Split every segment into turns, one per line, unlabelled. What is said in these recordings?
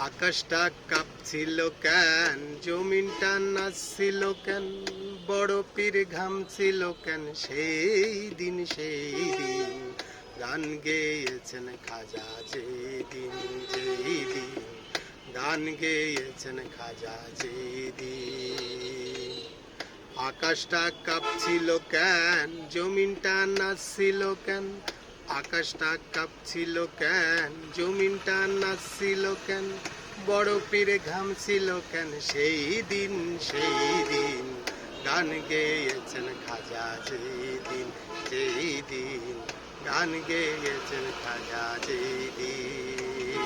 আকাশটা কাঁপছিল কেন, জমিনটা নাচছিল কেন, বড় পীর ঘামছিল কেন, সেই দিন গান গেয়েছেন খাজা যেদিন, যেই দিন গান গেয়েছেন খাজা যেদিন। আকাশটা কাঁপছিল কেন, জমিনটা নাচছিল কেন, আকাশটা কাঁপছিল কেন, জমিনটা নাচছিল কেন, বড় পীর ঘামছিল কেন, সেই দিন গান গেয়েছেন খাজা যেদিন, যেই দিন গান গেয়েছেন খাজা যেদিন।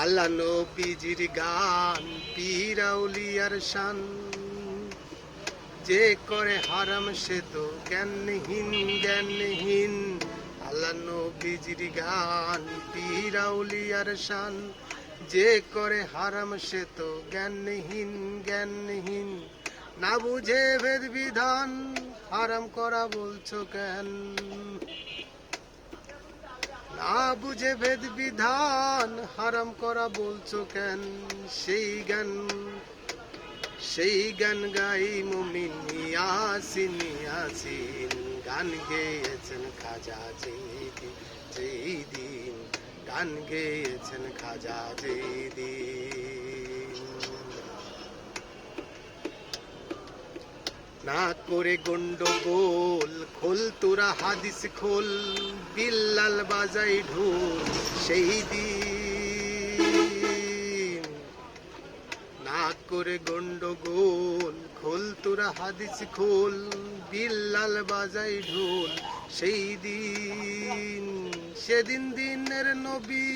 আল্লাহ নবীজির গান, পীর আউলিয়ার শান, যে করে হারাম সে তো জ্ঞানহীন, জ্ঞানহীন। আল্লাহ নবীজির গান, পীর আউলিয়ার শান, যে করে হারাম সে তো জ্ঞানহীন, জ্ঞানহীন। না বুঝে ভেদ বিধান, হারাম করা বলছো কেন? না বুঝে ভেদ বিধান, হারাম করা বলছো কেন? সেই গান গাই মুমিন ইয়াসিন, ইয়াসিন গান গেয়েছেন খাজা যেদিন, যেই দিন গান গেয়েছেন খাজা যেদিন। না করে গন্ডগোল, খোল তোরা হাদিস খোল, বিল্লাল বাজাই ঢোল সেই দিন। না করে গন্ডগোল, খোল তোরা হাদিস খোল, বিল্লাল বাজাই ঢোল সেই দিন। সেদিন দিনের নবী